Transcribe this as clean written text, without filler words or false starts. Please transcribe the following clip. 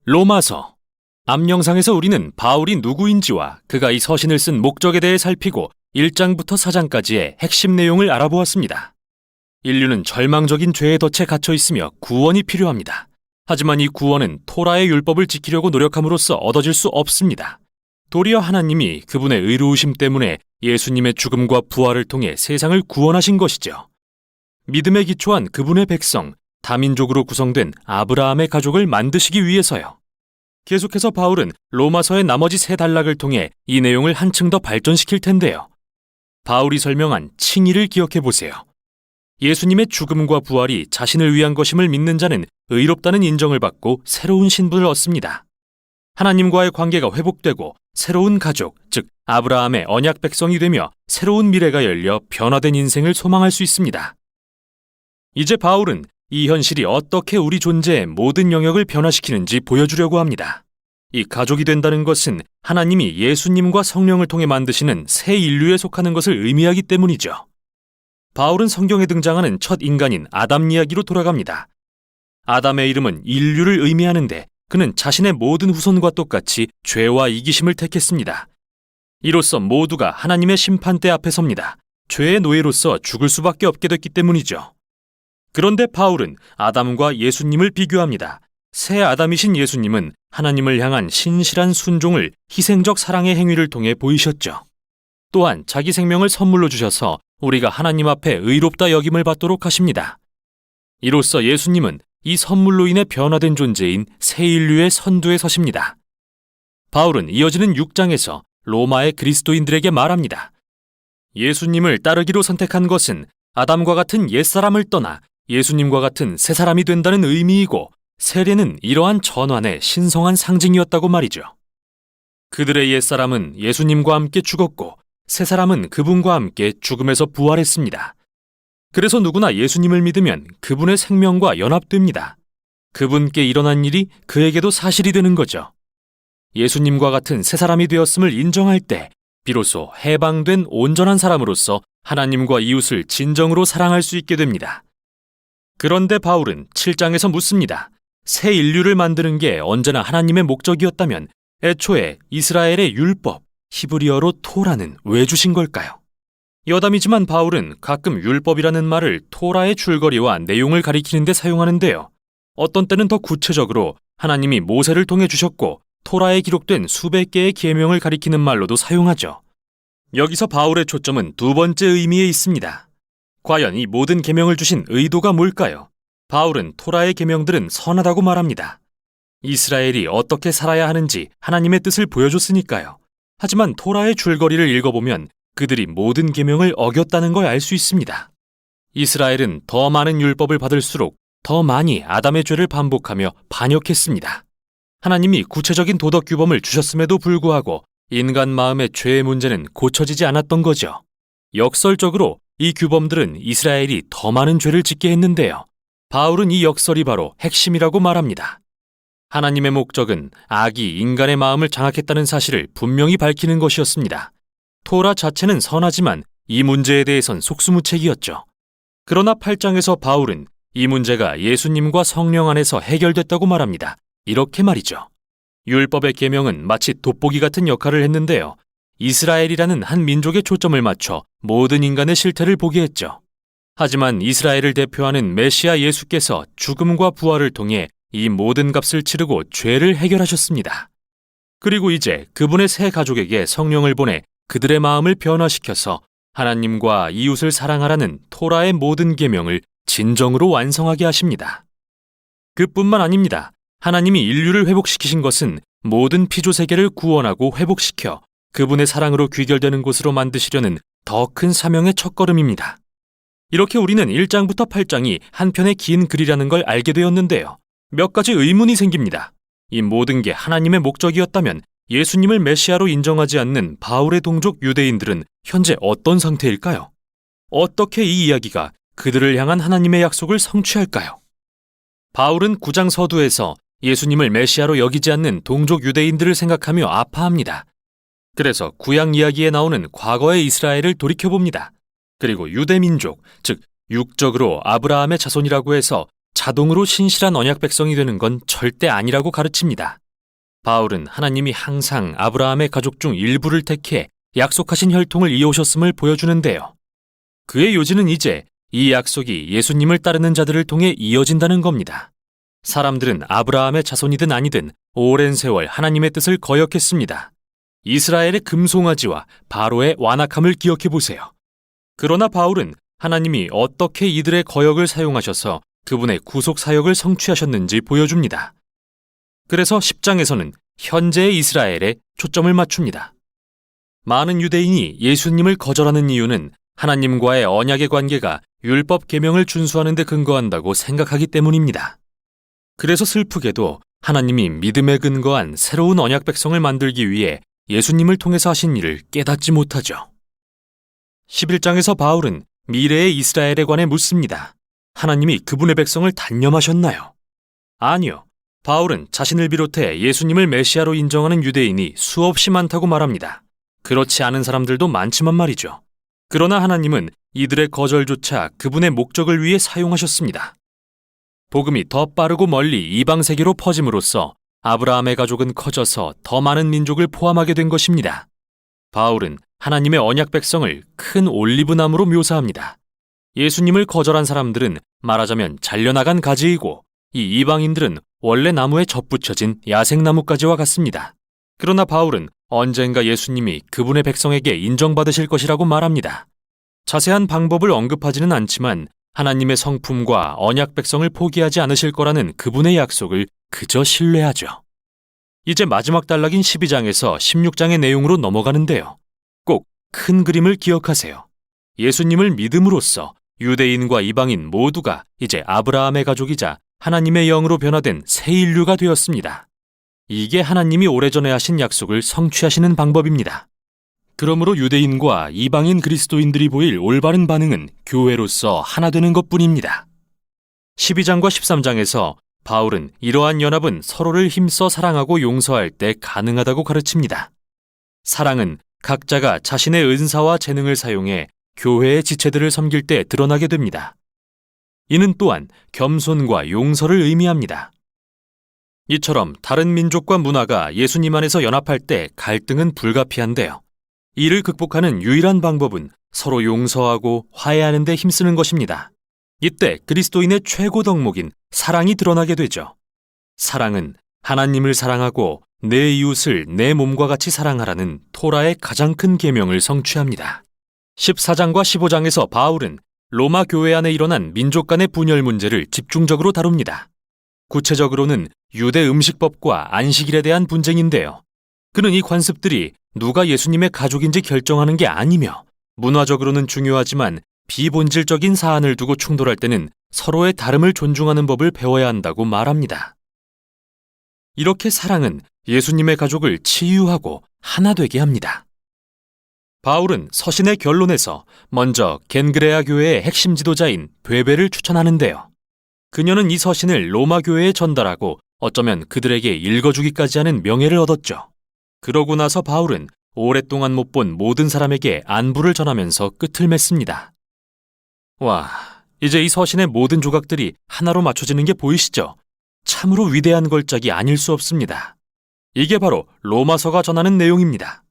로마서. 앞 영상에서 우리는 바울이 누구인지와 그가 이 서신을 쓴 목적에 대해 살피고 1장부터 4장까지의 핵심 내용을 알아보았습니다. 인류는 절망적인 죄의 덫에 갇혀 있으며 구원이 필요합니다. 하지만 이 구원은 토라의 율법을 지키려고 노력함으로써 얻어질 수 없습니다. 도리어 하나님이 그분의 의로우심 때문에 예수님의 죽음과 부활을 통해 세상을 구원하신 것이죠. 믿음에 기초한 그분의 백성, 다민족으로 구성된 아브라함의 가족을 만드시기 위해서요. 계속해서 바울은 로마서의 나머지 세 단락을 통해 이 내용을 한층 더 발전시킬 텐데요. 바울이 설명한 칭의를 기억해 보세요. 예수님의 죽음과 부활이 자신을 위한 것임을 믿는 자는 의롭다는 인정을 받고 새로운 신분을 얻습니다. 하나님과의 관계가 회복되고 새로운 가족, 즉 아브라함의 언약 백성이 되며 새로운 미래가 열려 변화된 인생을 소망할 수 있습니다. 이제 바울은 이 현실이 어떻게 우리 존재의 모든 영역을 변화시키는지 보여주려고 합니다. 이 가족이 된다는 것은 하나님이 예수님과 성령을 통해 만드시는 새 인류에 속하는 것을 의미하기 때문이죠. 바울은 성경에 등장하는 첫 인간인 아담 이야기로 돌아갑니다. 아담의 이름은 인류를 의미하는데 그는 자신의 모든 후손과 똑같이 죄와 이기심을 택했습니다. 이로써 모두가 하나님의 심판대 앞에 섭니다. 죄의 노예로서 죽을 수밖에 없게 됐기 때문이죠. 그런데 바울은 아담과 예수님을 비교합니다. 새 아담이신 예수님은 하나님을 향한 신실한 순종을 희생적 사랑의 행위를 통해 보이셨죠. 또한 자기 생명을 선물로 주셔서 우리가 하나님 앞에 의롭다 여김을 받도록 하십니다. 이로써 예수님은 이 선물로 인해 변화된 존재인 새 인류의 선두에 서십니다. 바울은 이어지는 6장에서 로마의 그리스도인들에게 말합니다. 예수님을 따르기로 선택한 것은 아담과 같은 옛사람을 떠나 예수님과 같은 새 사람이 된다는 의미이고 세례는 이러한 전환의 신성한 상징이었다고 말이죠. 그들의 옛사람은 예수님과 함께 죽었고 새 사람은 그분과 함께 죽음에서 부활했습니다. 그래서 누구나 예수님을 믿으면 그분의 생명과 연합됩니다. 그분께 일어난 일이 그에게도 사실이 되는 거죠. 예수님과 같은 새 사람이 되었음을 인정할 때 비로소 해방된 온전한 사람으로서 하나님과 이웃을 진정으로 사랑할 수 있게 됩니다. 그런데 바울은 7장에서 묻습니다. 새 인류를 만드는 게 언제나 하나님의 목적이었다면 애초에 이스라엘의 율법, 히브리어로 토라는 왜 주신 걸까요? 여담이지만 바울은 가끔 율법이라는 말을 토라의 줄거리와 내용을 가리키는 데 사용하는데요. 어떤 때는 더 구체적으로 하나님이 모세를 통해 주셨고 토라에 기록된 수백 개의 계명을 가리키는 말로도 사용하죠. 여기서 바울의 초점은 두 번째 의미에 있습니다. 과연 이 모든 계명을 주신 의도가 뭘까요? 바울은 토라의 계명들은 선하다고 말합니다. 이스라엘이 어떻게 살아야 하는지 하나님의 뜻을 보여줬으니까요. 하지만 토라의 줄거리를 읽어보면 그들이 모든 계명을 어겼다는 걸 알 수 있습니다. 이스라엘은 더 많은 율법을 받을수록 더 많이 아담의 죄를 반복하며 반역했습니다. 하나님이 구체적인 도덕 규범을 주셨음에도 불구하고 인간 마음의 죄의 문제는 고쳐지지 않았던 거죠. 역설적으로 이 규범들은 이스라엘이 더 많은 죄를 짓게 했는데요. 바울은 이 역설이 바로 핵심이라고 말합니다. 하나님의 목적은 악이 인간의 마음을 장악했다는 사실을 분명히 밝히는 것이었습니다. 토라 자체는 선하지만 이 문제에 대해선 속수무책이었죠. 그러나 8장에서 바울은 이 문제가 예수님과 성령 안에서 해결됐다고 말합니다. 이렇게 말이죠. 율법의 계명은 마치 돋보기 같은 역할을 했는데요. 이스라엘이라는 한 민족에 초점을 맞춰 모든 인간의 실태를 보게 했죠. 하지만 이스라엘을 대표하는 메시아 예수께서 죽음과 부활을 통해 이 모든 값을 치르고 죄를 해결하셨습니다. 그리고 이제 그분의 새 가족에게 성령을 보내 그들의 마음을 변화시켜서 하나님과 이웃을 사랑하라는 토라의 모든 계명을 진정으로 완성하게 하십니다. 그뿐만 아닙니다. 하나님이 인류를 회복시키신 것은 모든 피조 세계를 구원하고 회복시켜 그분의 사랑으로 귀결되는 곳으로 만드시려는 더 큰 사명의 첫걸음입니다. 이렇게 우리는 1장부터 8장이 한 편의 긴 글이라는 걸 알게 되었는데요. 몇 가지 의문이 생깁니다. 이 모든 게 하나님의 목적이었다면 예수님을 메시아로 인정하지 않는 바울의 동족 유대인들은 현재 어떤 상태일까요? 어떻게 이 이야기가 그들을 향한 하나님의 약속을 성취할까요? 바울은 9장 서두에서 예수님을 메시아로 여기지 않는 동족 유대인들을 생각하며 아파합니다. 그래서 구약 이야기에 나오는 과거의 이스라엘을 돌이켜봅니다. 그리고 유대민족, 즉 육적으로 아브라함의 자손이라고 해서 자동으로 신실한 언약 백성이 되는 건 절대 아니라고 가르칩니다. 바울은 하나님이 항상 아브라함의 가족 중 일부를 택해 약속하신 혈통을 이어오셨음을 보여주는데요. 그의 요지는 이제 이 약속이 예수님을 따르는 자들을 통해 이어진다는 겁니다. 사람들은 아브라함의 자손이든 아니든 오랜 세월 하나님의 뜻을 거역했습니다. 이스라엘의 금송아지와 바로의 완악함을 기억해 보세요. 그러나 바울은 하나님이 어떻게 이들의 거역을 사용하셔서 그분의 구속 사역을 성취하셨는지 보여줍니다. 그래서 10장에서는 현재의 이스라엘에 초점을 맞춥니다. 많은 유대인이 예수님을 거절하는 이유는 하나님과의 언약의 관계가 율법 계명을 준수하는 데 근거한다고 생각하기 때문입니다. 그래서 슬프게도 하나님이 믿음에 근거한 새로운 언약 백성을 만들기 위해 예수님을 통해서 하신 일을 깨닫지 못하죠. 11장에서 바울은 미래의 이스라엘에 관해 묻습니다. 하나님이 그분의 백성을 단념하셨나요? 아니요. 바울은 자신을 비롯해 예수님을 메시아로 인정하는 유대인이 수없이 많다고 말합니다. 그렇지 않은 사람들도 많지만 말이죠. 그러나 하나님은 이들의 거절조차 그분의 목적을 위해 사용하셨습니다. 복음이 더 빠르고 멀리 이방 세계로 퍼짐으로써 아브라함의 가족은 커져서 더 많은 민족을 포함하게 된 것입니다. 바울은 하나님의 언약 백성을 큰 올리브나무로 묘사합니다. 예수님을 거절한 사람들은 말하자면 잘려나간 가지이고 이 이방인들은 원래 나무에 접붙여진 야생나무가지와 같습니다. 그러나 바울은 언젠가 예수님이 그분의 백성에게 인정받으실 것이라고 말합니다. 자세한 방법을 언급하지는 않지만 하나님의 성품과 언약 백성을 포기하지 않으실 거라는 그분의 약속을 그저 신뢰하죠. 이제 마지막 단락인 12장에서 16장의 내용으로 넘어가는데요. 꼭 큰 그림을 기억하세요. 예수님을 믿음으로써 유대인과 이방인 모두가 이제 아브라함의 가족이자 하나님의 영으로 변화된 새 인류가 되었습니다. 이게 하나님이 오래전에 하신 약속을 성취하시는 방법입니다. 그러므로 유대인과 이방인 그리스도인들이 보일 올바른 반응은 교회로서 하나 되는 것뿐입니다. 12장과 13장에서 바울은 이러한 연합은 서로를 힘써 사랑하고 용서할 때 가능하다고 가르칩니다. 사랑은 각자가 자신의 은사와 재능을 사용해 교회의 지체들을 섬길 때 드러나게 됩니다. 이는 또한 겸손과 용서를 의미합니다. 이처럼 다른 민족과 문화가 예수님 안에서 연합할 때 갈등은 불가피한데요. 이를 극복하는 유일한 방법은 서로 용서하고 화해하는 데 힘쓰는 것입니다. 이때 그리스도인의 최고 덕목인 사랑이 드러나게 되죠. 사랑은 하나님을 사랑하고 내 이웃을 내 몸과 같이 사랑하라는 토라의 가장 큰 계명을 성취합니다. 14장과 15장에서 바울은 로마 교회 안에 일어난 민족 간의 분열 문제를 집중적으로 다룹니다. 구체적으로는 유대 음식법과 안식일에 대한 분쟁인데요. 그는 이 관습들이 누가 예수님의 가족인지 결정하는 게 아니며 문화적으로는 중요하지만 비본질적인 사안을 두고 충돌할 때는 서로의 다름을 존중하는 법을 배워야 한다고 말합니다. 이렇게 사랑은 예수님의 가족을 치유하고 하나 되게 합니다. 바울은 서신의 결론에서 먼저 겐그레아 교회의 핵심 지도자인 베베를 추천하는데요. 그녀는 이 서신을 로마 교회에 전달하고 어쩌면 그들에게 읽어주기까지 하는 명예를 얻었죠. 그러고 나서 바울은 오랫동안 못 본 모든 사람에게 안부를 전하면서 끝을 맺습니다. 와, 이제 이 서신의 모든 조각들이 하나로 맞춰지는 게 보이시죠? 참으로 위대한 걸작이 아닐 수 없습니다. 이게 바로 로마서가 전하는 내용입니다.